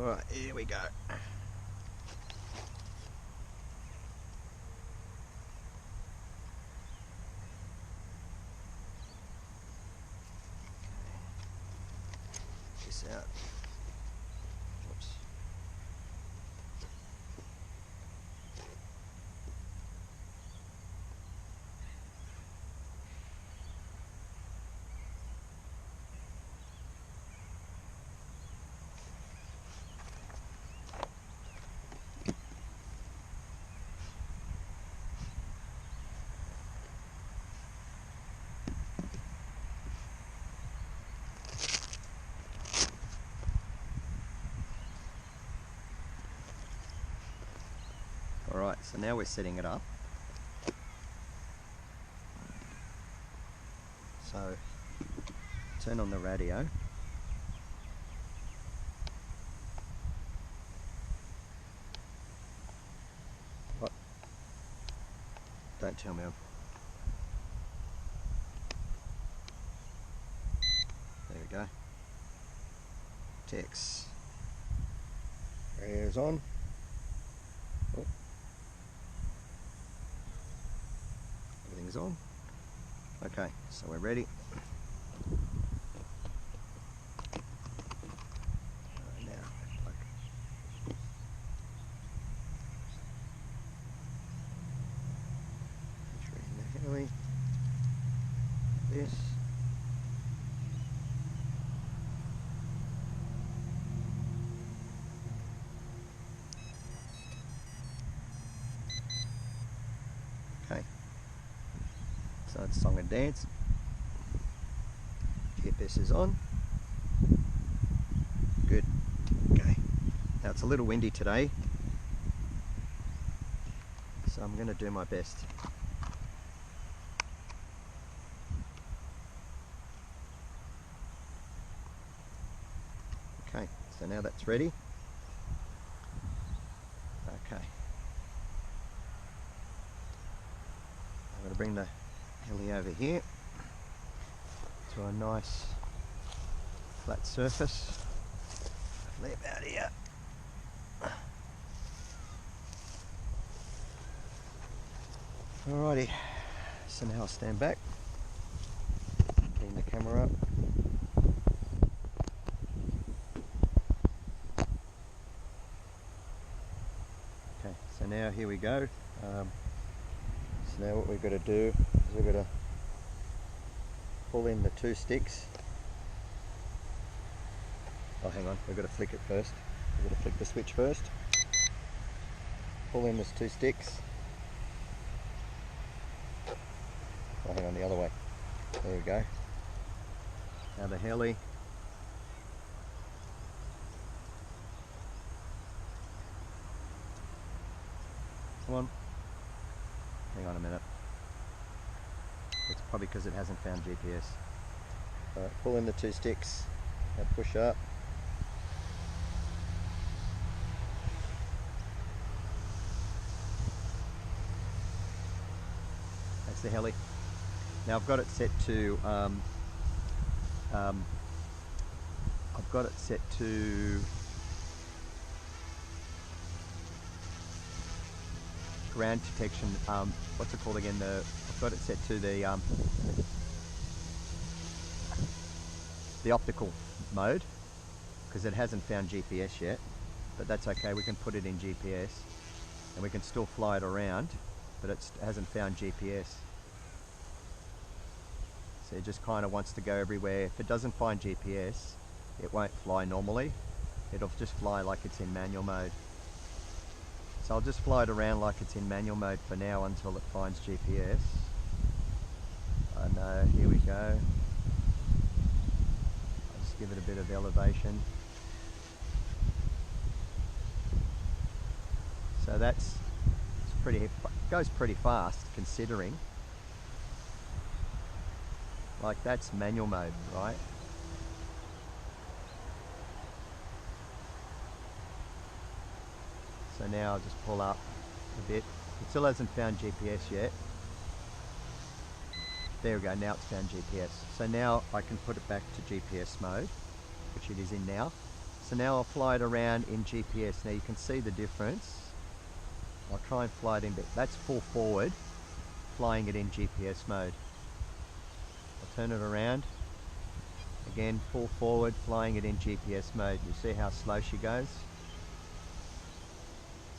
Alright, here we go. This out. Oops. Alright, so now we're setting it up. So, turn on the radio. What? Don't tell me. There we go. Text. Radio's on. Oh. Everything's on. Okay, so we're ready. Now, plug. Entering the heli. This. Okay. So it's song and dance. GPS is on. Good. Okay. Now it's a little windy today, so I'm going to do my best. Okay, so now that's ready. Okay. I'm going to bring the heli over here to a nice flat surface. Leave out here. Alrighty, so now I'll stand back, bring the camera up. Okay, so now here we go. So now what we've got to do is we've got to pull in the two sticks. Oh, hang on, we've got to flick it first. We've got to flick the switch first. Pull in those two sticks. Oh, hang on, the other way. There we go. Now the heli. Come on. Hang on a minute. It's probably because it hasn't found GPS. Alright, pull in the two sticks. Now push up. That's the heli. Now I've got it set to ground detection. What's it called again? I've got it set to the optical mode because it hasn't found GPS yet, but that's okay. We can put it in GPS and we can still fly it around, but it hasn't found GPS. So it just kind of wants to go everywhere. If it doesn't find GPS, it won't fly normally. It'll just fly like it's in manual mode. So I'll just fly it around like it's in manual mode for now until it finds GPS. And here we go. I'll just give it a bit of elevation. So that's goes pretty fast considering. Like that's manual mode, right? So now I'll just pull up a bit. It still hasn't found GPS yet. There we go, now it's found GPS. So now I can put it back to GPS mode, which it is in now. So now I'll fly it around in GPS. Now you can see the difference. I'll try and fly it in, but that's full forward, flying it in GPS mode. I'll turn it around. Again, full forward, flying it in GPS mode. You see how slow she goes?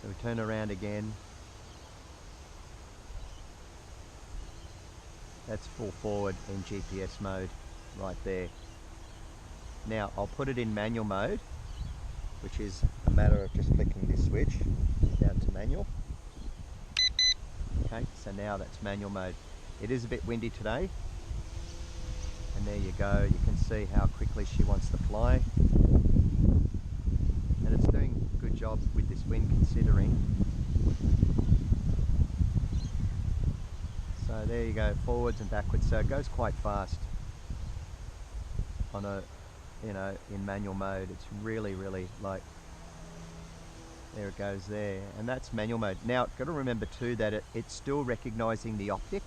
So we turn around again. That's full forward in GPS mode right there. Now I'll put it in manual mode, which is a matter of just flicking this switch down to manual. Okay, so now that's manual mode. It is a bit windy today. And there you go, you can see how quickly she wants to fly. And it's doing a good job with this wind considering. So there you go, forwards and backwards. So it goes quite fast on a, you know, in manual mode. It's really, really like, there it goes there. And that's manual mode. Now, got to remember too that it's still recognizing the optic.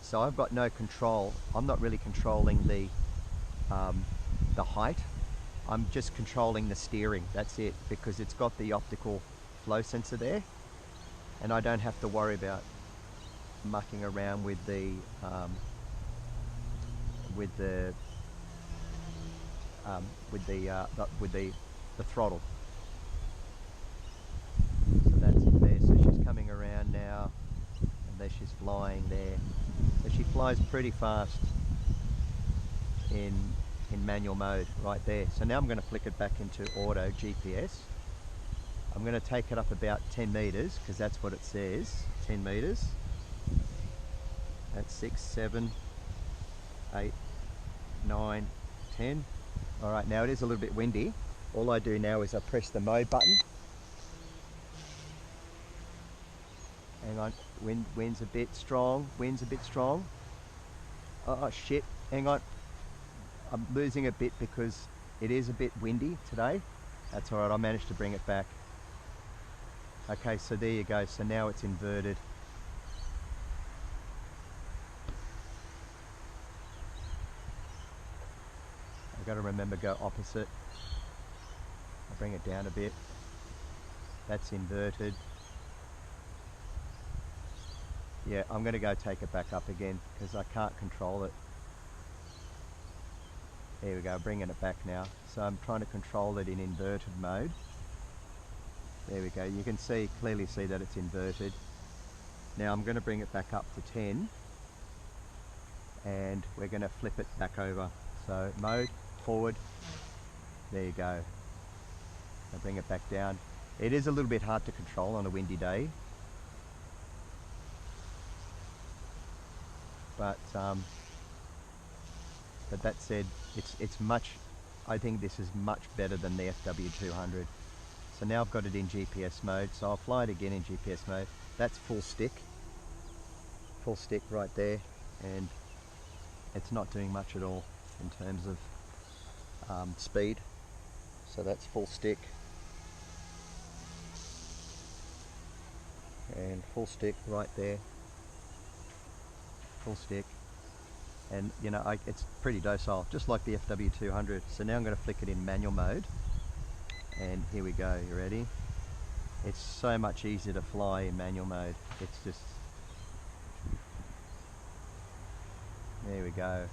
So I've got no control. I'm not really controlling the height. I'm just controlling the steering. That's it, because it's got the optical flow sensor there, and I don't have to worry about mucking around with the throttle. So that's it there. So she's coming around now, and there she's flying there. So she flies pretty fast in manual mode right there. So now I'm going to flick it back into auto GPS. I'm going to take it up about 10 meters because that's what it says, 10 meters. That's 6, 7, 8, 9, 10. All right, now it is a little bit windy. All I do now is I press the mode button. Hang on, wind's a bit strong, wind's a bit strong. Oh shit, hang on. I'm losing a bit because it is a bit windy today. That's all right, I managed to bring it back. Okay, so there you go, so now it's inverted. I've got to remember go opposite. I'll bring it down a bit. That's inverted. Yeah, I'm going to go take it back up again because I can't control it. There we go, bringing it back now. So I'm trying to control it in inverted mode. There we go, you can clearly see that it's inverted. Now I'm going to bring it back up to 10 and we're going to flip it back over. So mode, forward, there you go. I'll bring it back down. It is a little bit hard to control on a windy day. But that said, it's much, I think this is much better than the FW200. So now I've got it in GPS mode, so I'll fly it again in GPS mode. That's full stick right there, and it's not doing much at all in terms of speed. So that's full stick. And full stick right there. Full stick. And you know, it's pretty docile, just like the FW200. So now I'm going to flick it in manual mode. And here we go, you ready? It's so much easier to fly in manual mode. It's just, there we go.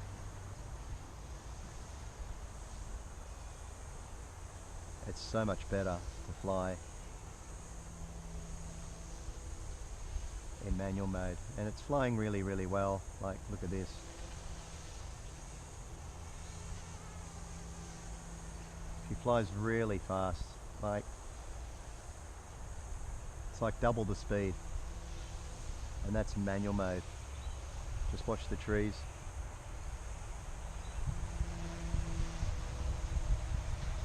It's so much better to fly in manual mode. And it's flying really, really well. Like, look at this. She flies really fast, like, it's like double the speed, and that's in manual mode. Just watch the trees.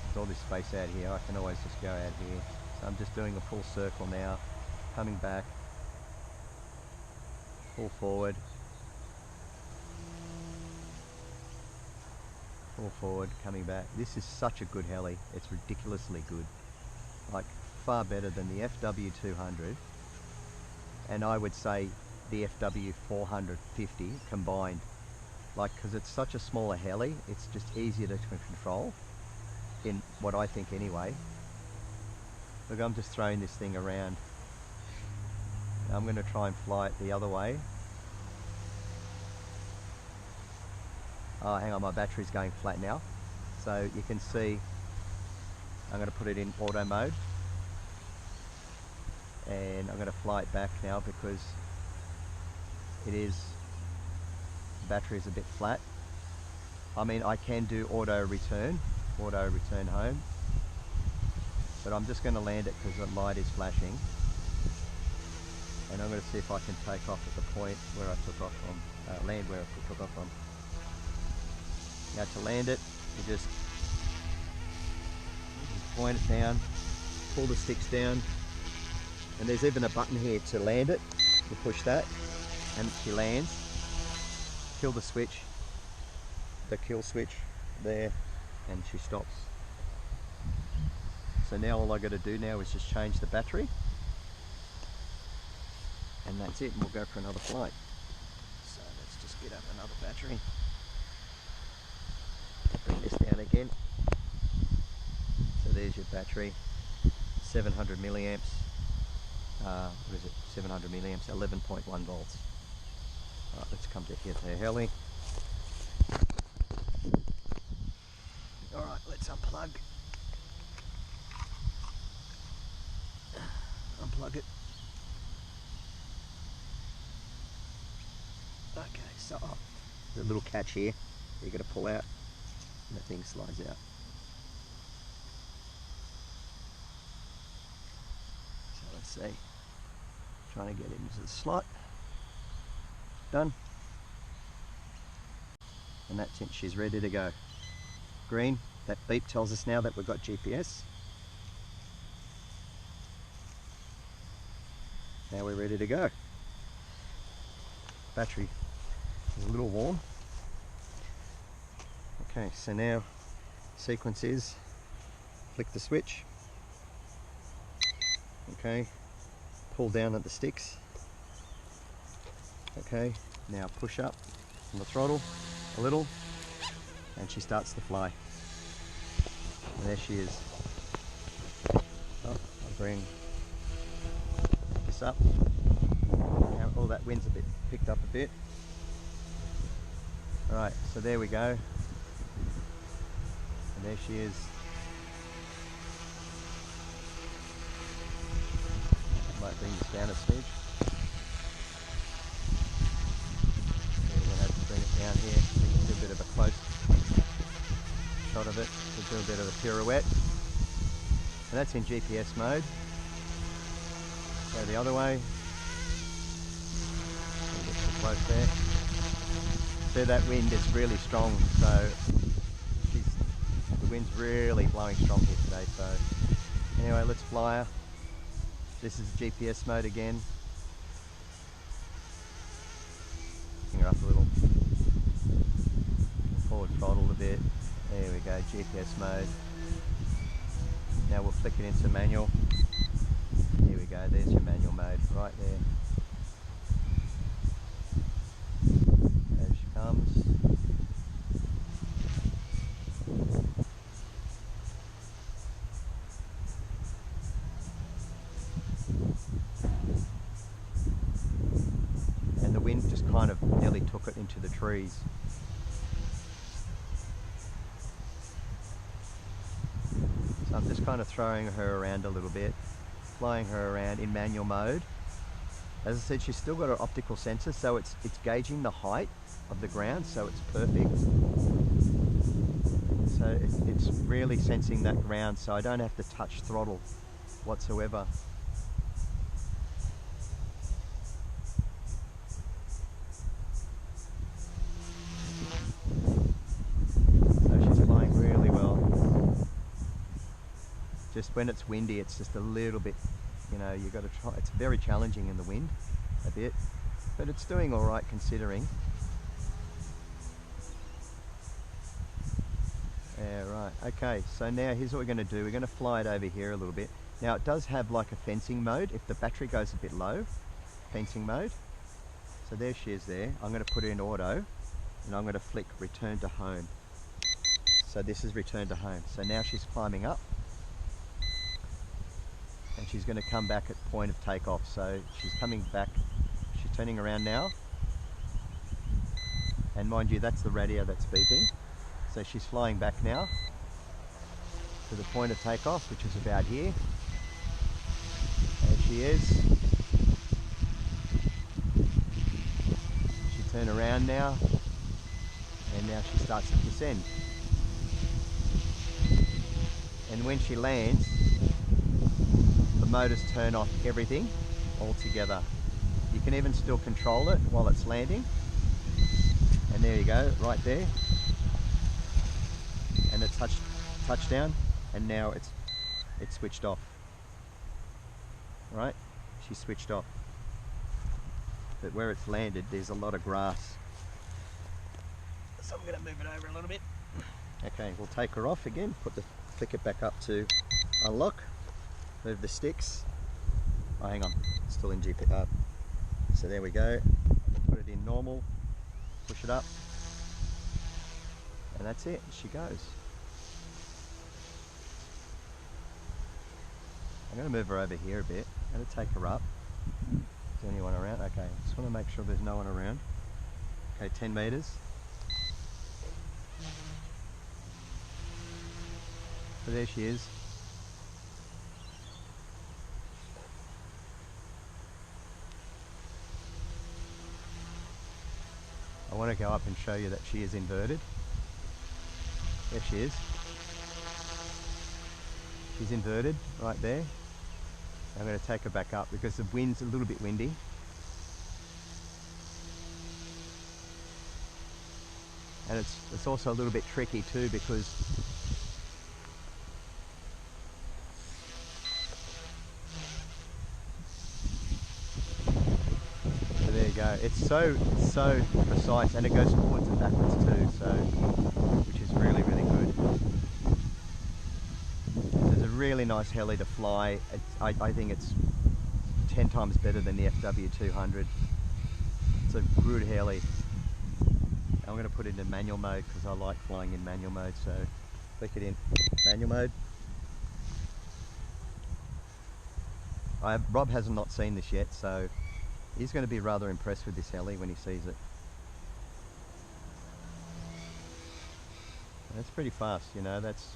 There's all this space out here, I can always just go out here. So I'm just doing a full circle now, coming back, full forward. Full forward, coming back. This is such a good heli. It's ridiculously good. Like, far better than the FW200. And I would say the FW450 combined. Like, because it's such a smaller heli, it's just easier to control in what I think anyway. Look, I'm just throwing this thing around. I'm going to try and fly it the other way. Oh, hang on, my battery's going flat now. So you can see I'm going to put it in auto mode. And I'm going to fly it back now because the battery is a bit flat. I mean, I can do auto return home, but I'm just going to land it because the light is flashing. And I'm going to see if I can take off at the point where I took off from, land where I took off from. Now to land it, you just point it down, pull the sticks down, and there's even a button here to land it. You push that and she lands. Kill the switch, the kill switch there, and she stops. So now all I got to do now is just change the battery, and that's it, and we'll go for another flight. So let's just get up another battery. Bring this down again. So there's your battery, 700 milliamps. What is it? 700 milliamps, 11.1 volts. Alright, let's come to here, heli. Alright, let's unplug. Unplug it. Okay, so there's a little catch here you got to pull out, and the thing slides out. So let's see. Trying to get into the slot. Done. And that's it, she's ready to go. Green, that beep tells us now that we've got GPS. Now we're ready to go. Battery is a little warm. Okay, so now sequence is flick the switch. Okay, pull down at the sticks. Okay, now push up on the throttle a little, and she starts to fly. And there she is. Oh, I'll bring this up. Now all that wind's a bit picked up a bit. Alright, so there we go. And there she is. I might bring this down a smidge. Bring it down here, so you can do a bit of a close shot of it, to do a bit of a pirouette. And that's in GPS mode. Go the other way. Get too close there. So that wind is really strong, so the wind's really blowing strong here today. So anyway, let's fly her. This is GPS mode again. Bring her up a little. Forward throttle a bit. There we go, GPS mode. Now we'll flick it into manual. Here we go, there's your manual mode right there. There she comes. And the wind just kind of nearly took it into the trees. So I'm just kind of throwing her around a little bit, flying her around in manual mode. As I said, she's still got her optical sensor, so it's gauging the height of the ground, so it's perfect. So it's really sensing that ground, so I don't have to touch throttle whatsoever. Just when it's windy, it's just a little bit, you know, you got to try. It's very challenging in the wind, a bit, but it's doing all right considering. Yeah, right. Okay, so now here's what we're going to do. We're going to fly it over here a little bit. Now it does have like a fencing mode. If the battery goes a bit low, fencing mode. So there she is there. I'm going to put it in auto, and I'm going to flick return to home. So this is return to home. So now she's climbing up and she's going to come back at point of takeoff. So she's coming back, she's turning around now. And mind you, that's the radio that's beeping. So she's flying back now to the point of takeoff, which is about here. There she is. She turned around now, and now she starts to descend. And when she lands, the motors turn off everything altogether. You can even still control it while it's landing. And there you go, right there. And it's touchdown, and now it's switched off. Right? She's switched off. But where it's landed, there's a lot of grass. So I'm going to move it over a little bit. Okay, we'll take her off again, flick it back up to unlock, move the sticks. Oh, hang on, it's still in GPS. So there we go. Put it in normal, push it up, and that's it. She goes. I'm going to move her over here a bit. I'm going to take her up. Is there anyone around? Okay, just want to make sure there's no one around. Okay, 10 meters. So there she is. I want to go up and show you that she is inverted. There she is. She's inverted right there. I'm going to take her back up because the wind's a little bit windy. And it's also a little bit tricky too, because so there you go. It's so precise, and it goes forwards and backwards too, so which is really good. It's a really nice heli to fly. I think it's 10 times better than the FW200. It's a good heli. I'm going to put it in manual mode because I like flying in manual mode, so click it in manual mode. Rob has not seen this yet, so he's going to be rather impressed with this heli when he sees it. That's pretty fast, you know, it's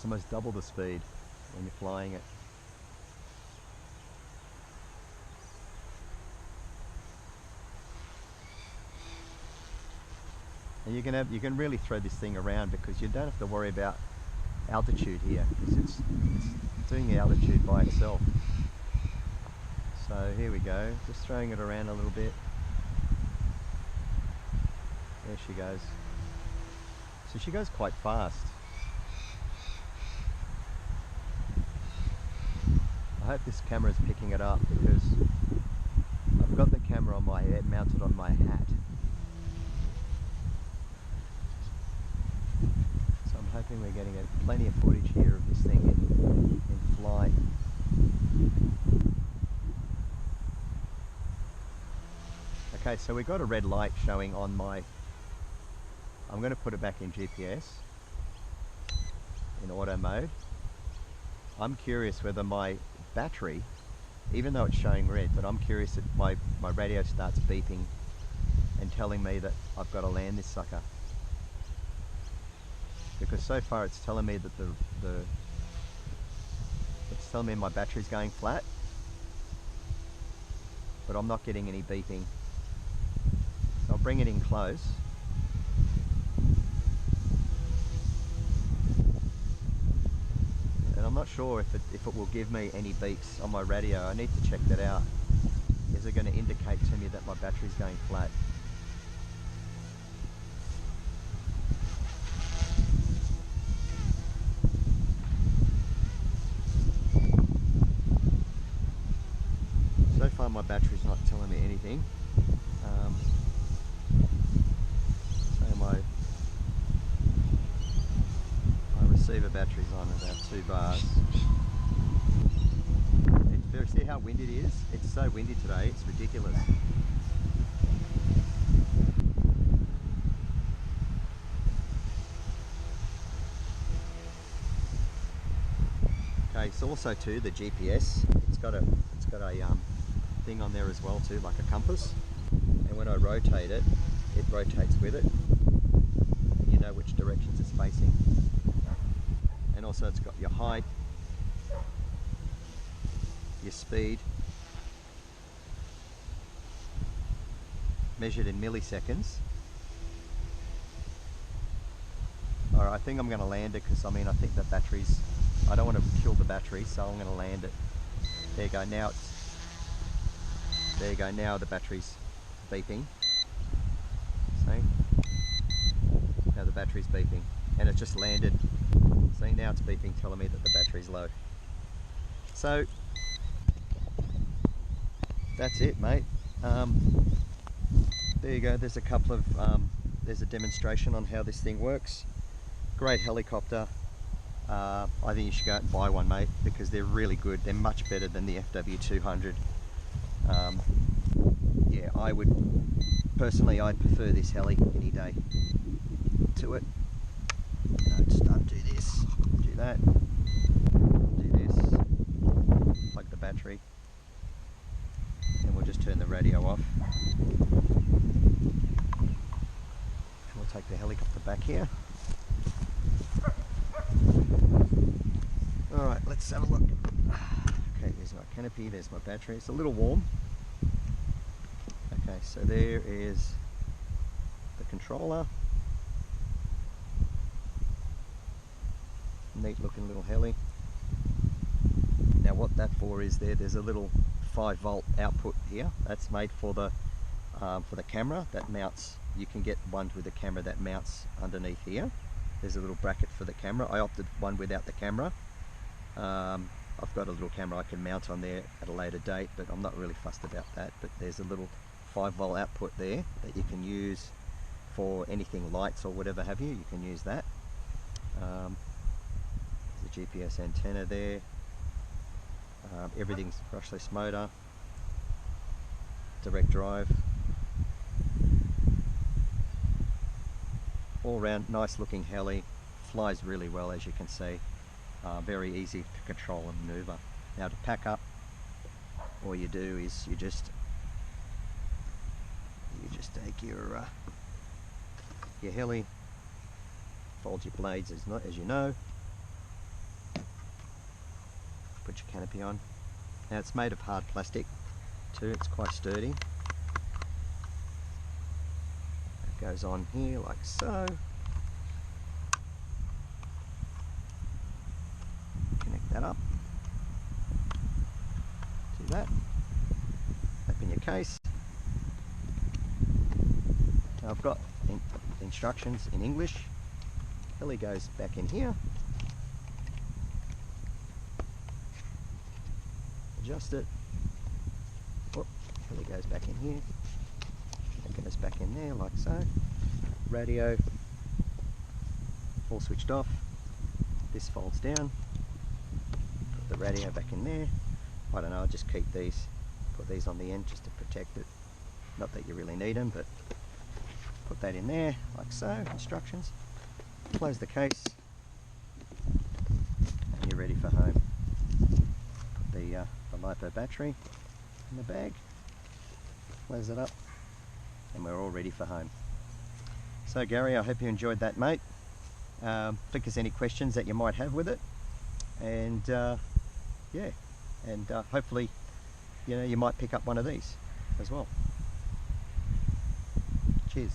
almost double the speed when you're flying it. And you can really throw this thing around because you don't have to worry about altitude here, because it's doing the altitude by itself. So here we go, just throwing it around a little bit. There she goes. So she goes quite fast. I hope this camera is picking it up because I've got the camera on my head, mounted on my hat. So I'm hoping we're getting plenty of footage here of this thing in flight. Okay, so we've got a red light showing on my... I'm going to put it back in GPS, in auto mode. I'm curious whether my battery, even though it's showing red, but I'm curious if my radio starts beeping and telling me that I've got to land this sucker. Because so far it's telling me that it's telling me my battery's going flat, but I'm not getting any beeping. So I'll bring it in close. And I'm not sure if it will give me any beeps on my radio. I need to check that out. Is it going to indicate to me that my battery's going flat? So far my battery's not telling me anything. So my receiver battery's on about 2 bars. See how windy it is? It's so windy today, it's ridiculous. Okay, so also too the GPS, it's got a thing on there as well too, like a compass, and when I rotate it, it rotates with it, and you know which directions it's facing. And also it's got your height, your speed, measured in milliseconds. Alright, I think I'm going to land it because I think the batteries, I don't want to kill the battery, so I'm going to land it. There you go, now there you go, now the battery's beeping. See? Now the battery's beeping and it just landed. See, now it's beeping telling me that the battery's low. So that's it, mate. There you go, there's a couple of, there's a demonstration on how this thing works. Great helicopter. I think you should go out and buy one, mate, because they're really good. They're much better than the FW200. Yeah, I would, personally, I'd prefer this heli any day to it. Just do this, do that, do this, plug the battery, and we'll just turn the radio off. And we'll take the helicopter back here. Alright, let's have a look. Okay, there's my canopy, there's my battery. It's a little warm. Okay, so there is the controller. Neat looking little heli. Now what that for is there's a little 5-volt output here. That's made for the camera that mounts. You can get ones with a camera that mounts underneath here. There's a little bracket for the camera. I opted one without the camera. I've got a little camera I can mount on there at a later date, but I'm not really fussed about that. But there's a little 5-volt output there that you can use for anything, lights or whatever have you. You can use that. There's a GPS antenna there. Everything's brushless motor, direct drive. All round nice looking heli, flies really well, as you can see. Very easy to control and maneuver. Now to pack up, all you do is you just take your heli, fold your blades as you know, put your canopy on. Now it's made of hard plastic too, it's quite sturdy. It goes on here like so. Connect that up. Do that. Open your case. Now I've got instructions in English. Heli goes back in here. Adjust it. Whoop. Heli goes back in here. It goes back in there like so. Radio all switched off. This folds down. Put the radio back in there. I don't know, I'll just keep these, put these on the end just to protect it. Not that you really need them, but put that in there like so. Instructions. Close the case and you're ready for home. Put the LiPo battery in the bag, close it up, and we're all ready for home. So Gary, I hope you enjoyed that, mate. Think there's any questions that you might have with it, and yeah, and hopefully you might pick up one of these as well. Cheers.